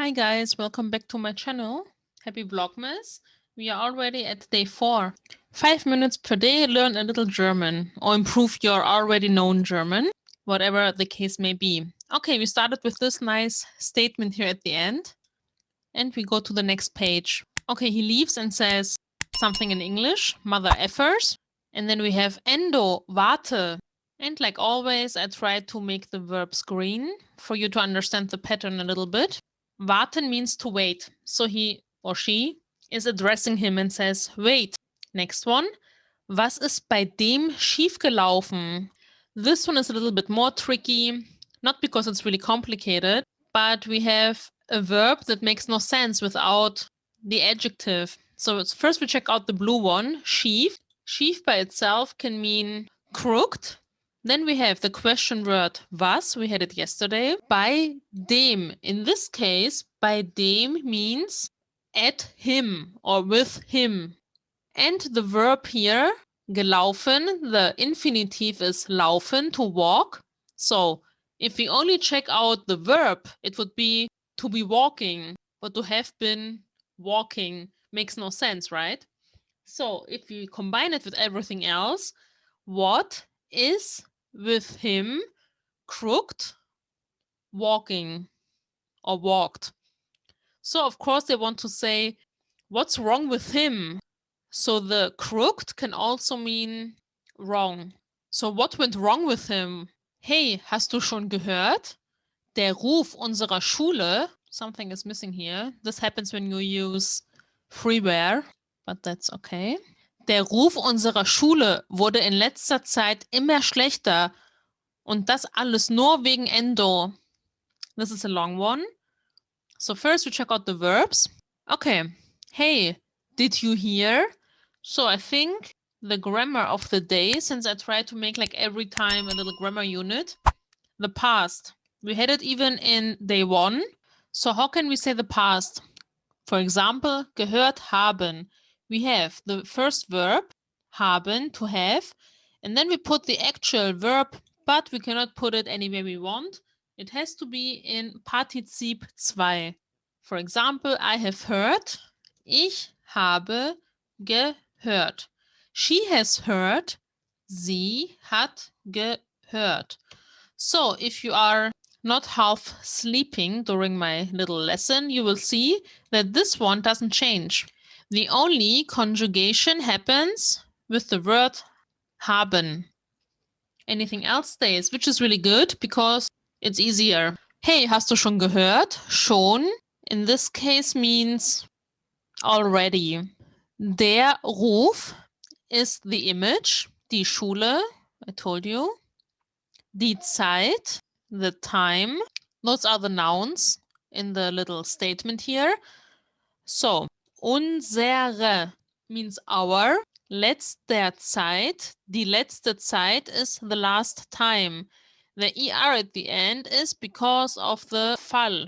Hi guys, welcome back to my channel. Happy Vlogmas. We are already at day 4. 5 minutes per day, learn a little German or improve your already known German, whatever the case may be. Okay, we started with this nice statement here at the end and we go to the next page. Okay, he leaves and says something in English, mother effers. And then we have Endo, warte. And like always, I try to make the verbs green for you to understand the pattern a little bit. Warten means to wait. So he or she is addressing him and says, wait. Next one. Was ist bei dem schiefgelaufen? This one is a little bit more tricky, not because it's really complicated, but we have a verb that makes no sense without the adjective. So first we check out the blue one, schief. Schief by itself can mean crooked. Then we have the question word was, we had it yesterday. Bei dem, in this case, bei dem means at him or with him. And the verb here, gelaufen, the infinitive is laufen, to walk. So if we only check out the verb, it would be to be walking, but to have been walking makes no sense, right? So if we combine it with everything else, what is with him crooked, walking, or walked? So of course they want to say, what's wrong with him? So the crooked can also mean wrong. So what went wrong with him? Hey, hast du schon gehört? Der Ruf unserer Schule. Something is missing here. This happens when you use freeware, but that's okay. Der Ruf unserer Schule wurde in letzter Zeit immer schlechter. Und das alles nur wegen Endo. This is a long one. So first we check out the verbs. Okay. Hey, did you hear? So I think the grammar of the day, since I try to make like every time a little grammar unit, the past. We had it even in day 1. So how can we say the past? For example, gehört haben. We have the first verb, haben, to have, and then we put the actual verb, but we cannot put it anywhere we want. It has to be in Partizip 2. For example, I have heard. Ich habe gehört. She has heard. Sie hat gehört. So if you are not half sleeping during my little lesson, you will see that this one doesn't change. The only conjugation happens with the word haben. Anything else stays, which is really good because it's easier. Hey, hast du schon gehört? Schon, in this case, means already. Der Ruf is the image, die Schule, I told you. Die Zeit, the time. Those are the nouns in the little statement here. So, unsere means our. Letzter Zeit, die letzte Zeit is the last time. The er at the end is because of the Fall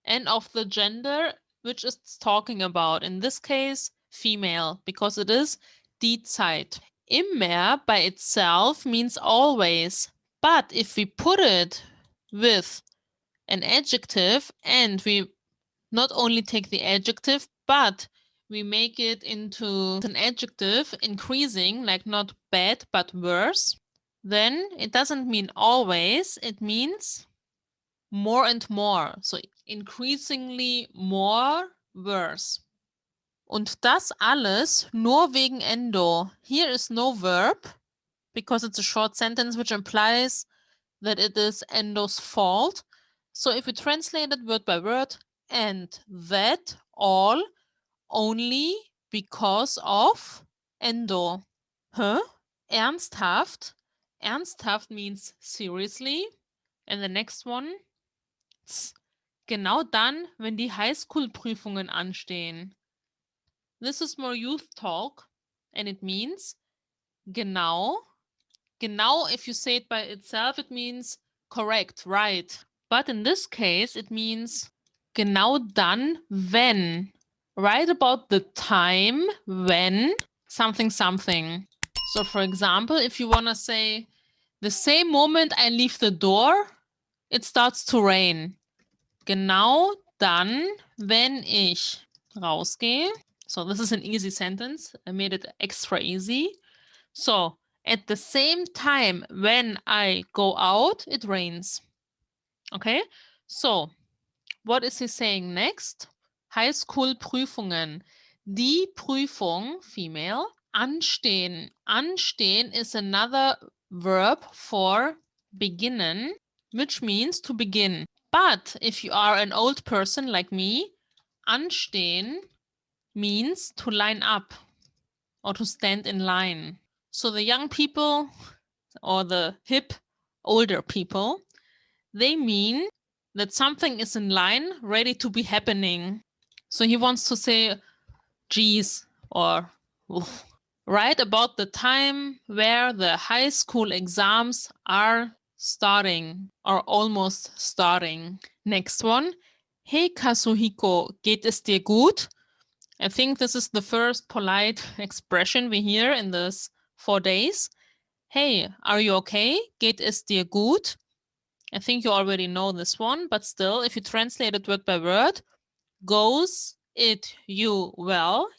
and of the gender which it's talking about. In this case, female, because it is die Zeit. Immer by itself means always. But if we put it with an adjective and we not only take the adjective, but we make it into an adjective increasing, like not bad, but worse, then it doesn't mean always, it means more and more. So increasingly more worse. Und das alles nur wegen Endo. Here is no verb, because it's a short sentence which implies that it is Endo's fault. So if we translate it word by word, and that all only because of Endo. Huh? Ernsthaft? Ernsthaft means seriously. And the next one, genau dann, wenn die Highschool-Prüfungen anstehen. This is more youth talk, and it means genau. Genau, if you say it by itself, it means correct, right. But in this case, it means genau dann, wenn. Right about the time when something something. So for example, if you want to say, the same moment I leave the door, it starts to rain. Genau Dann, wenn ich rausgehe. So this is an easy sentence. I made it extra easy. So at the same time when I go out, it rains. Okay, so what is he saying next? High School Prüfungen. Die Prüfung, female, anstehen. Anstehen is another verb for beginnen, which means to begin. But if you are an old person like me, anstehen means to line up or to stand in line. So the young people or the hip older people, they mean that something is in line, ready to be happening. So he wants to say, geez, or oof, right about the time where the high school exams are starting or almost starting. Next one. Hey Kazuhiko, geht es dir gut? I think this is the first polite expression we hear in this 4 days. Hey, are you okay? Geht es dir gut? I think you already know this one, but still, if you translate it word by word, goes it you well?